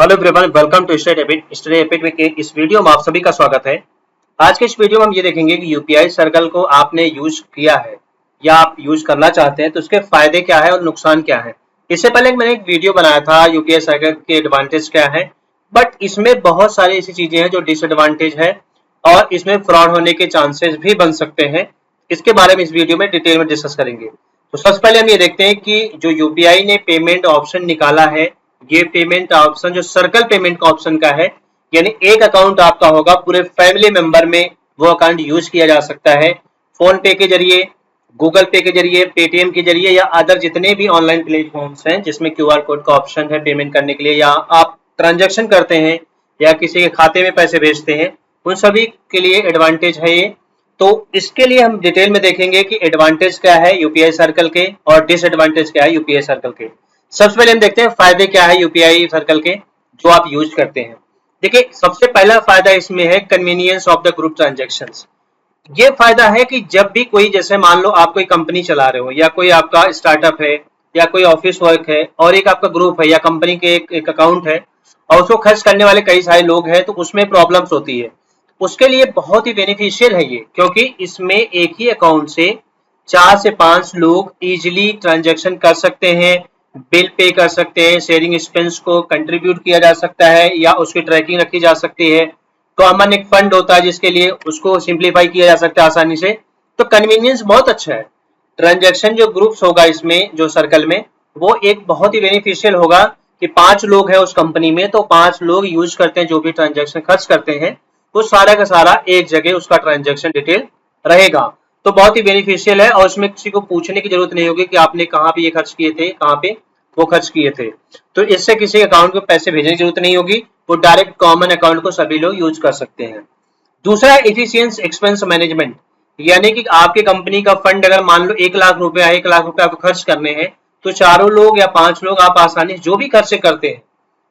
Hello everyone, welcome to study habit में इस video में आप सभी का स्वागत है। आज के इस वीडियो में हम ये देखेंगे कि यूपीआई सर्कल को आपने यूज किया है या आप यूज करना चाहते हैं तो उसके फायदे क्या है और नुकसान क्या है। इससे पहले मैंने एक वीडियो बनाया था यूपीआई सर्कल के एडवांटेज क्या है, बट इसमें बहुत सारी ऐसी चीजें हैं जो डिसएडवांटेज है और इसमें फ्रॉड होने के चांसेस भी बन सकते हैं। इसके बारे में इस वीडियो में डिटेल में डिस्कस करेंगे। तो सबसे पहले हम ये देखते हैं कि जो यूपीआई ने पेमेंट ऑप्शन निकाला है, ये पेमेंट ऑप्शन जो सर्कल पेमेंट का ऑप्शन का है, यानी एक अकाउंट आपका होगा, पूरे फैमिली मेंबर में वो अकाउंट यूज किया जा सकता है। फोन पे के जरिए, गूगल पे के जरिए, पेटीएम के जरिए या अदर जितने भी ऑनलाइन प्लेटफॉर्म्स हैं जिसमें क्यूआर कोड का ऑप्शन है पेमेंट करने के लिए, या आप ट्रांजेक्शन करते हैं या किसी के खाते में पैसे भेजते हैं, उन सभी के लिए एडवांटेज है ये। तो इसके लिए हम डिटेल में देखेंगे कि एडवांटेज क्या है यूपीआई सर्कल के और डिसएडवांटेज क्या है यूपीआई सर्कल के। सबसे पहले हम देखते हैं फायदे क्या है यूपीआई सर्कल के जो आप यूज करते हैं। देखिए, सबसे पहला फायदा इसमें है convenience of the group transactions. ये फायदा है कि जब भी कोई, जैसे मान लो आप कोई कंपनी चला रहे हो या कोई आपका स्टार्टअप है या कोई ऑफिस वर्क है और एक आपका ग्रुप है या कंपनी के एक अकाउंट है और उसको खर्च करने वाले कई सारे लोग हैं, तो उसमें प्रॉब्लम्स होती है। उसके लिए बहुत ही बेनिफिशियल है ये, क्योंकि इसमें एक ही अकाउंट से 4 से 5 लोग इजीली ट्रांजैक्शन कर सकते हैं, बिल पे कर सकते हैं, शेयरिंग एक्सपेंस को कंट्रीब्यूट किया जा सकता है या उसकी ट्रैकिंग रखी जा सकती है। कॉमन एक फंड होता है जिसके लिए उसको सिंप्लीफाई किया जा सकता है आसानी से। तो कन्वीनियंस बहुत अच्छा है। ट्रांजैक्शन जो ग्रुप्स होगा इसमें, जो सर्कल में, वो एक बहुत ही बेनिफिशियल होगा कि 5 लोग हैं उस कंपनी में, तो 5 लोग यूज करते हैं, जो भी ट्रांजैक्शन खर्च करते हैं वो सारा का सारा एक जगह उसका ट्रांजैक्शन डिटेल रहेगा। तो बहुत ही बेनिफिशियल है और उसमें किसी को पूछने की जरूरत नहीं होगी कि आपने कहाँ पे ये खर्च किए थे, कहाँ पे वो खर्च किए थे। तो इससे किसी अकाउंट में पैसे भेजने की जरूरत नहीं होगी, वो डायरेक्ट कॉमन अकाउंट को सभी लोग यूज कर सकते हैं। दूसरा, एफिशिएंट एक्सपेंस मैनेजमेंट, यानी कि आपकी कंपनी का फंड अगर मान लो 1 लाख रुपए, 1 लाख रुपए आपको खर्च करने हैं, तो चारों लोग या 5 लोग आप आसानी जो भी खर्चे करते हैं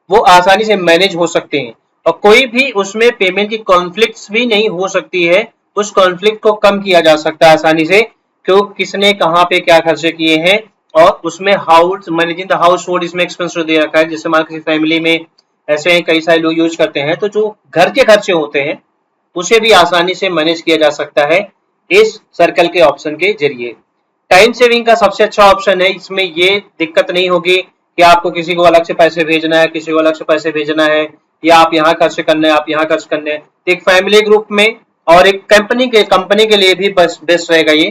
वो आसानी से मैनेज हो सकते हैं और कोई भी उसमें पेमेंट की कॉन्फ्लिक्ट्स भी नहीं हो सकती है। उस कॉन्फ्लिक्ट को कम किया जा सकता है आसानी से, क्यों, किसने कहाँ पे क्या खर्चे किए हैं। और उसमें house managing the house hold, इसमें एक्सपेंस दे रखा है। जैसे मान किसी फैमिली में ऐसे कई सारे लोग यूज करते हैं, तो जो घर के खर्चे होते हैं उसे भी आसानी से मैनेज किया जा सकता है इस सर्कल के ऑप्शन के जरिए। टाइम सेविंग का सबसे अच्छा ऑप्शन है। इसमें ये दिक्कत नहीं होगी कि आपको किसी को अलग से पैसे भेजना है, किसी को अलग से पैसे भेजना है, या आप यहाँ खर्च करने हैं, आप यहाँ खर्च करने हैं। एक फैमिली ग्रुप में और एक कंपनी के लिए भी बस बेस्ट रहेगा ये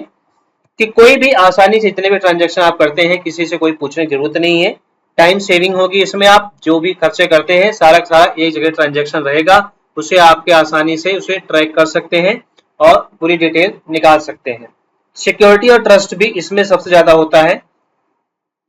कि कोई भी आसानी से इतने भी ट्रांजैक्शन आप करते हैं, किसी से कोई पूछने की जरूरत नहीं है। टाइम सेविंग होगी इसमें, आप जो भी खर्चे करते हैं सारा का सारा एक जगह ट्रांजैक्शन रहेगा, उसे आपके आसानी से उसे ट्रैक कर सकते हैं और पूरी डिटेल निकाल सकते हैं। सिक्योरिटी और ट्रस्ट भी इसमें सबसे ज्यादा होता है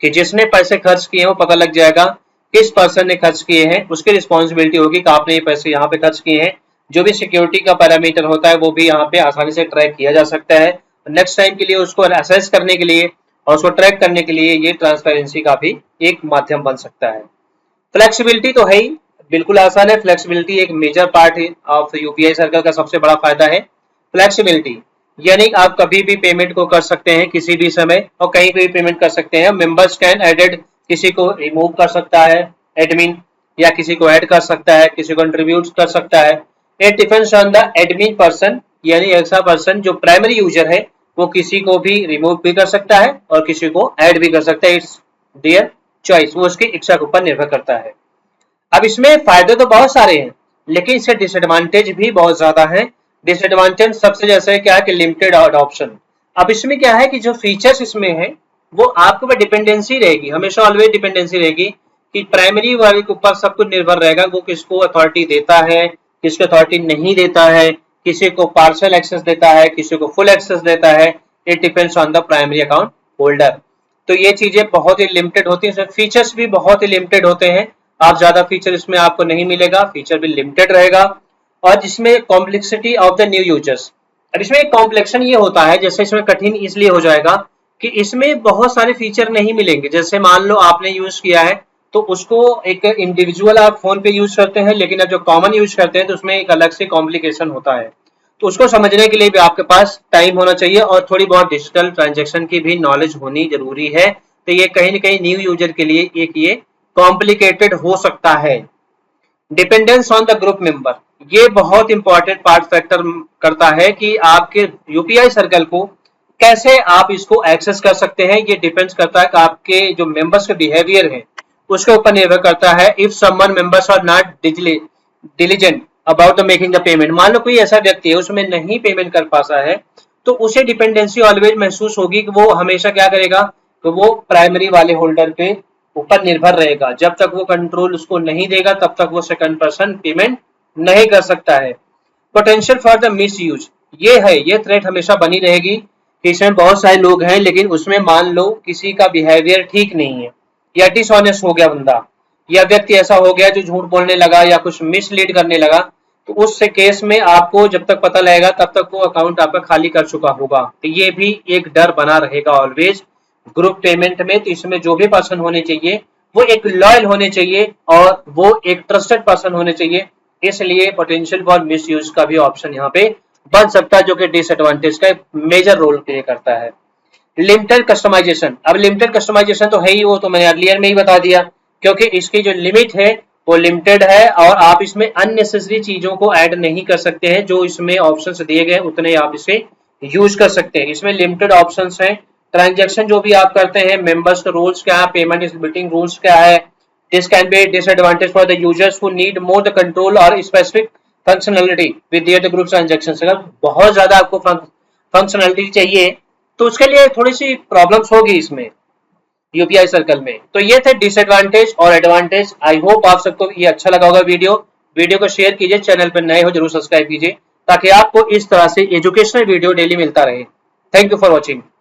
कि जिसने पैसे खर्च किए हैं वो पता लग जाएगा किस पर्सन ने खर्च किए हैं, उसकी रिस्पॉन्सिबिलिटी होगी कि आपने ये पैसे यहाँ पे खर्च किए हैं। जो भी सिक्योरिटी का पैरामीटर होता है वो भी यहाँ पे आसानी से ट्रैक किया जा सकता है। नेक्स्ट टाइम के लिए उसको असेस करने के लिए और उसको ट्रैक करने के लिए ये ट्रांसपेरेंसी का भी एक माध्यम बन सकता है। फ्लेक्सिबिलिटी तो है ही, बिल्कुल आसान है। फ्लेक्सिबिलिटी एक major part of UPI circle का सबसे बड़ा फायदा है फ्लेक्सिबिलिटी, यानी आप कभी भी पेमेंट को कर सकते हैं किसी भी समय और कहीं पे भी पेमेंट कर सकते हैं। मेंबर्स कैन एडेड, किसी को रिमूव कर सकता है एडमिन, या किसी को ऐड कर सकता है, किसी को कंट्रीब्यूट कर सकता है। It depends on the admin person, यानी ऐसा पर्सन जो प्राइमरी यूजर है वो किसी को भी रिमूव भी कर सकता है और किसी को ऐड भी कर सकता है। इट्स देयर चॉइस, वो उसकी इच्छा के ऊपर निर्भर करता है। अब इसमें फायदे तो बहुत सारे हैं, लेकिन इससे डिसएडवांटेज भी बहुत ज्यादा है। डिसएडवांटेज सबसे जैसे क्या है कि लिमिटेड अडॉप्शन। अब इसमें क्या है कि जो फीचर्स इसमें है वो आपके ऊपर डिपेंडेंसी रहेगी, हमेशा ऑलवेज डिपेंडेंसी रहेगी कि प्राइमरी वाले के ऊपर सब कुछ निर्भर रहेगा, वो किसको अथॉरिटी देता है, किसको अथॉरिटी नहीं देता है, किसी को पार्शियल एक्सेस देता है, किसी को फुल एक्सेस देता है। It depends on the primary account holder. तो ये चीजें बहुत ही लिमिटेड होती है, फीचर्स भी बहुत ही लिमिटेड होते हैं। आप ज्यादा फीचर इसमें आपको नहीं मिलेगा, फीचर भी लिमिटेड रहेगा। और जिसमें complexity of the new users, अब इसमें एक कॉम्प्लेक्शन ये होता है, जैसे इसमें कठिन इसलिए हो जाएगा कि इसमें बहुत सारे फीचर नहीं मिलेंगे। जैसे मान लो आपने यूज किया है तो उसको एक इंडिविजुअल आप फोन पे यूज करते हैं, लेकिन अब जो कॉमन यूज करते हैं तो उसमें एक अलग से कॉम्प्लिकेशन होता है। तो उसको समझने के लिए भी आपके पास टाइम होना चाहिए और थोड़ी बहुत डिजिटल ट्रांजैक्शन की भी नॉलेज होनी जरूरी है। तो ये कहीं ना कहीं न्यू यूजर के लिए एक ये कॉम्प्लिकेटेड हो सकता है। Dependence on the group member, ये बहुत इंपॉर्टेंट पार्ट फैक्टर करता है कि आपके यूपीआई सर्कल को कैसे आप इसको एक्सेस कर सकते हैं। ये डिपेंड्स करता है कि आपके जो मेंबर्स के बिहेवियर है उसके ऊपर निर्भर करता है। If someone members are not diligent about the making the payment, मान लो कोई ऐसा व्यक्ति है उसमें नहीं पेमेंट कर पाता है, तो उसे डिपेंडेंसी ऑलवेज महसूस होगी कि वो हमेशा क्या करेगा, तो वो प्राइमरी वाले होल्डर पे ऊपर निर्भर रहेगा। जब तक वो कंट्रोल उसको नहीं देगा तब तक वो सेकंड पर्सन पेमेंट नहीं कर सकता है। Potential for the miss use, ये है, ये थ्रेट हमेशा बनी रहेगी कि इसमें बहुत सारे लोग हैं लेकिन उसमें मान लो किसी का बिहेवियर ठीक नहीं है या डिसऑनेस्ट हो गया बंदा, या व्यक्ति ऐसा हो गया जो झूठ बोलने लगा या कुछ मिसलीड करने लगा, तो उस केस में आपको जब तक पता लगेगा तब तक वो अकाउंट आपका खाली कर चुका होगा। तो ये भी एक डर बना रहेगा ऑलवेज ग्रुप पेमेंट में। तो इसमें जो भी पर्सन होने चाहिए वो एक लॉयल होने चाहिए और वो एक ट्रस्टेड पर्सन होने चाहिए। इसलिए पोटेंशियल फॉर मिस यूज का भी ऑप्शन यहाँ पे बन सकता है, जो कि डिसएडवांटेज का मेजर रोल प्ले करता है। लिमिटेड कस्टमाइजेशन, अब लिमिटेड कस्टमाइजेशन तो है ही, वो तो मैंने अर्लियर में ही बता दिया, क्योंकि इसकी जो लिमिट है वो लिमिटेड है और आप इसमें अननेसेसरी चीजों को ऐड नहीं कर सकते हैं। जो इसमें ऑप्शंस दिए गए उतने आप इसे यूज कर सकते हैं। इसमें लिमिटेड ऑप्शंस हैं। ट्रांजैक्शन जो भी आप करते हैं, मेंबर्स के रूल्स क्या है, पेमेंट स्प्लिटिंग रूल्स क्या है, this can be disadvantage for the users who need more the control और specific functionality with the group transactions. अगर बहुत ज्यादा आपको फंक्शनलिटी चाहिए तो उसके लिए थोड़ी सी प्रॉब्लम्स होगी इसमें यूपीआई सर्कल में। तो ये थे डिसएडवांटेज और एडवांटेज। आई होप आप सबको ये अच्छा लगा होगा। वीडियो को शेयर कीजिए, चैनल पर नए हो जरूर सब्सक्राइब कीजिए ताकि आपको इस तरह से एजुकेशनल वीडियो डेली मिलता रहे। Thank you for watching.